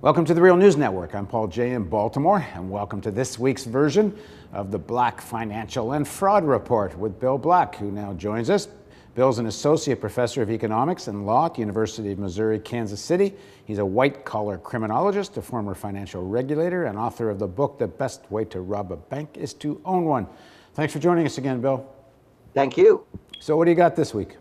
Welcome to the Real News Network. I'm Paul Jay in Baltimore, and welcome to this week's version of the Black Financial and Fraud Report with Bill Black, who now joins us. Bill's an associate professor of economics and law at the University of Missouri, Kansas City. He's a white-collar criminologist, a former financial regulator, and author of the book, The Best Way to Rob a Bank is to Own One. Thanks for joining us again, Bill. Thank you. So what do you got this week?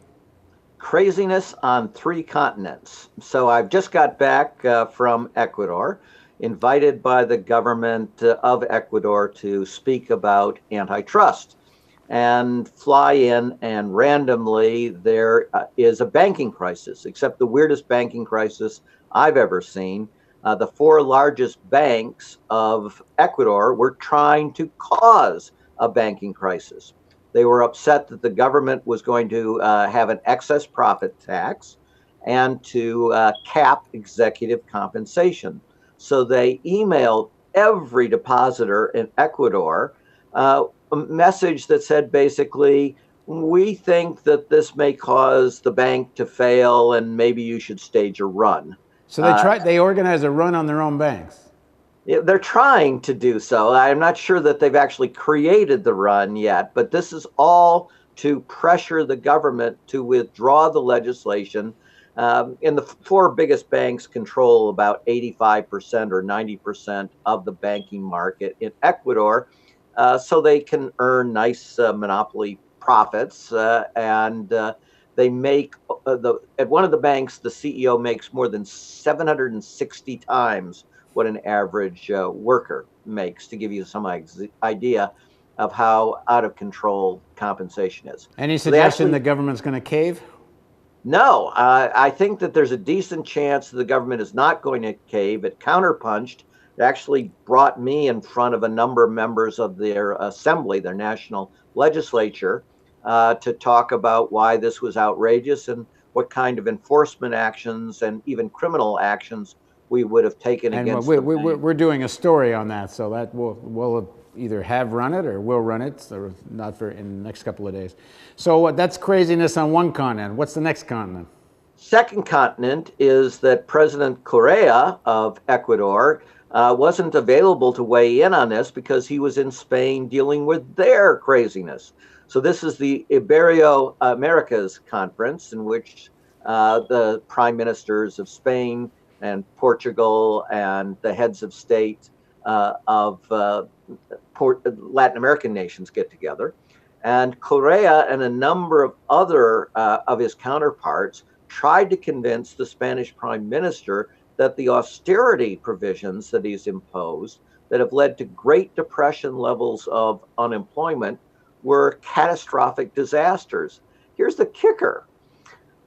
Craziness on 3 continents. So I've just got back from Ecuador, invited by the government of Ecuador to speak about antitrust, and fly in, and randomly there is a banking crisis, except the weirdest banking crisis I've ever seen. The 4 largest banks of Ecuador were trying to cause a banking crisis. They were upset that the government was going to have an excess profit tax and to cap executive compensation. So they emailed every depositor in Ecuador a message that said basically, we think that this may cause the bank to fail and maybe you should stage a run. So they organized a run on their own banks. They're trying to do so. I'm not sure that they've actually created the run yet, but this is all to pressure the government to withdraw the legislation. And the 4 biggest banks control about 85% or 90% of the banking market in Ecuador, so they can earn nice monopoly profits. They make, at one of the banks, the CEO makes more than 760 times what an average worker makes, to give you some idea of how out of control compensation is. Any suggestion the government's going to cave? No, I think that there's a decent chance that the government is not going to cave. It counterpunched. It actually brought me in front of a number of members of their assembly, their national legislature, to talk about why this was outrageous and what kind of enforcement actions and even criminal actions we would have taken against them. We're doing a story on that, so that we'll either have run it or we'll run it, so not for in the next couple of days. So that's craziness on one continent. What's the next continent? Second continent is that President Correa of Ecuador wasn't available to weigh in on this because he was in Spain dealing with their craziness. So this is the Ibero-Americas conference, in which the prime ministers of Spain and Portugal and the heads of state of Latin American nations get together. And Correa and a number of other of his counterparts tried to convince the Spanish prime minister that the austerity provisions that he's imposed, that have led to Great Depression levels of unemployment, were catastrophic disasters. Here's the kicker.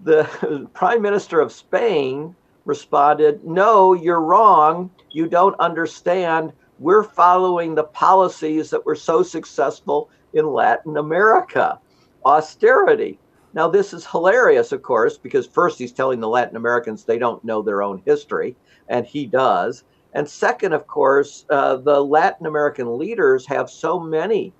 The prime minister of Spain responded, no, you're wrong. You don't understand. We're following the policies that were so successful in Latin America. Austerity. Now, this is hilarious, of course, because first he's telling the Latin Americans they don't know their own history, and he does. And second, of course, the Latin American leaders have so many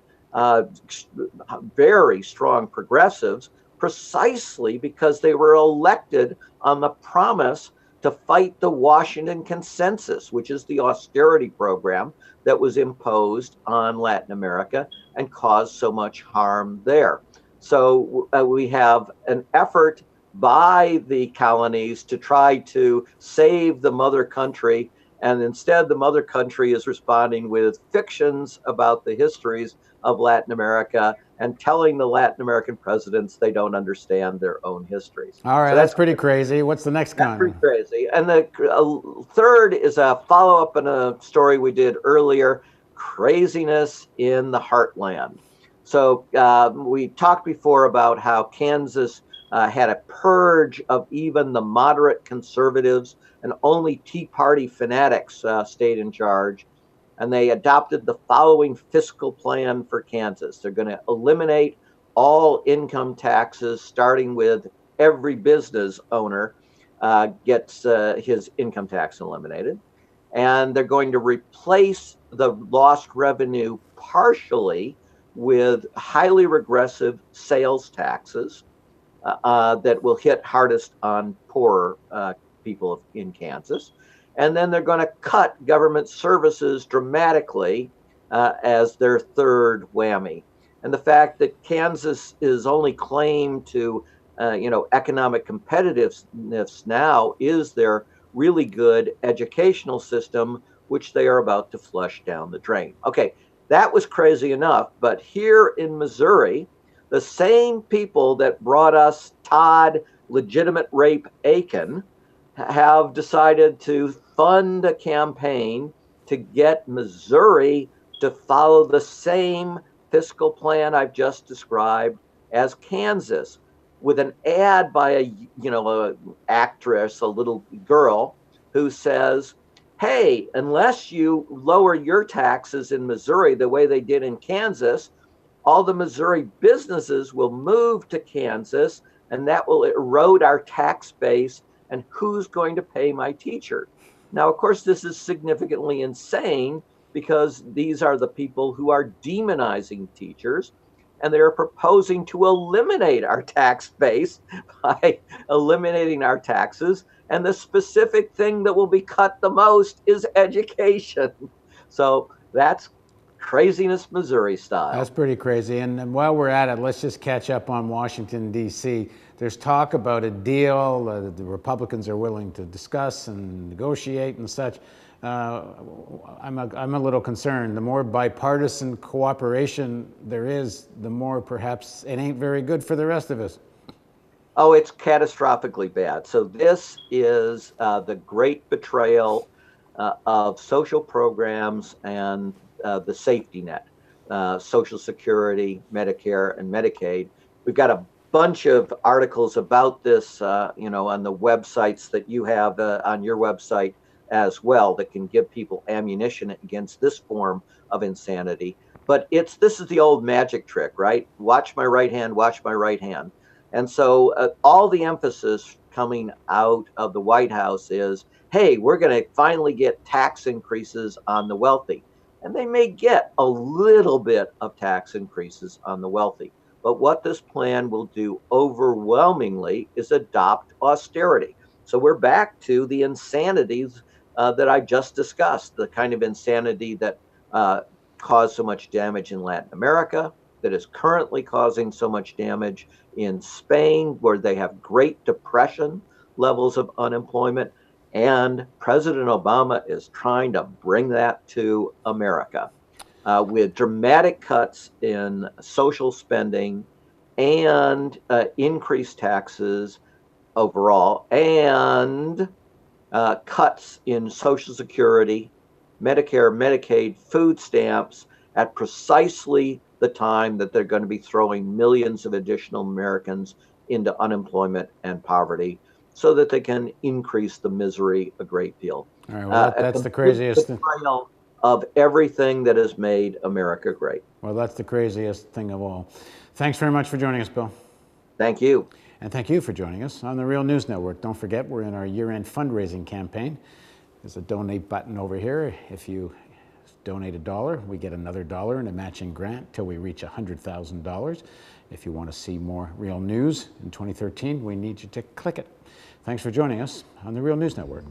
very strong progressives precisely because they were elected on the promise to fight the Washington Consensus, which is the austerity program that was imposed on Latin America and caused so much harm there. So we have an effort by the colonies to try to save the mother country, and instead the mother country is responding with fictions about the histories of Latin America and telling the Latin American presidents they don't understand their own histories. All right, so that's pretty crazy. What's the next continent? Pretty crazy. And the third is a follow-up on a story we did earlier, craziness in the heartland. So we talked before about how Kansas had a purge of even the moderate conservatives, and only Tea Party fanatics stayed in charge. And they adopted the following fiscal plan for Kansas. They're going to eliminate all income taxes, starting with every business owner gets his income tax eliminated. And they're going to replace the lost revenue partially with highly regressive sales taxes that will hit hardest on poorer people in Kansas. And then they're going to cut government services dramatically as their third whammy. And the fact that Kansas is only claimed to, economic competitiveness now is their really good educational system, which they are about to flush down the drain. Okay, that was crazy enough. But here in Missouri, the same people that brought us Todd Legitimate Rape Aiken have decided to fund a campaign to get Missouri to follow the same fiscal plan I've just described as Kansas, with an ad by a actress, a little girl, who says, "Hey, unless you lower your taxes in Missouri the way they did in Kansas, all the Missouri businesses will move to Kansas, and that will erode our tax base. And who's going to pay my teacher?" Now, of course, this is significantly insane because these are the people who are demonizing teachers, and they're proposing to eliminate our tax base by eliminating our taxes. And the specific thing that will be cut the most is education. So that's craziness Missouri That's style. pretty crazy. And while we're at it, let's just catch up on Washington, D.C. There's talk about a deal that the Republicans are willing to discuss and negotiate and such. I'm a little concerned. The more bipartisan cooperation there is, the more perhaps it ain't very good for the rest of us. Oh, it's catastrophically bad. So this is the great betrayal of social programs and the safety net, Social Security, Medicare, and Medicaid. We've got a bunch of articles about this, on the websites that you have on your website as well, that can give people ammunition against this form of insanity. But this is the old magic trick, right? Watch my right hand, watch my right hand. And so all the emphasis coming out of the White House is, hey, we're going to finally get tax increases on the wealthy. And they may get a little bit of tax increases on the wealthy. But what this plan will do overwhelmingly is adopt austerity. So we're back to the insanities that I just discussed, the kind of insanity that caused so much damage in Latin America, that is currently causing so much damage in Spain, where they have Great Depression levels of unemployment. And President Obama is trying to bring that to America with dramatic cuts in social spending and increased taxes overall, and cuts in Social Security, Medicare, Medicaid, food stamps at precisely the time that they're going to be throwing millions of additional Americans into unemployment and poverty so that they can increase the misery a great deal. All right, well, that's the craziest thing. Of everything that has made America great. Well, that's the craziest thing of all. Thanks very much for joining us, Bill. Thank you. And thank you for joining us on the Real News Network. Don't forget, we're in our year-end fundraising campaign. There's a donate button over here. If you donate $1, we get another $1 in a matching grant till we reach $100,000. If you want to see more real news in 2013, we need you to click it. Thanks for joining us on the Real News Network.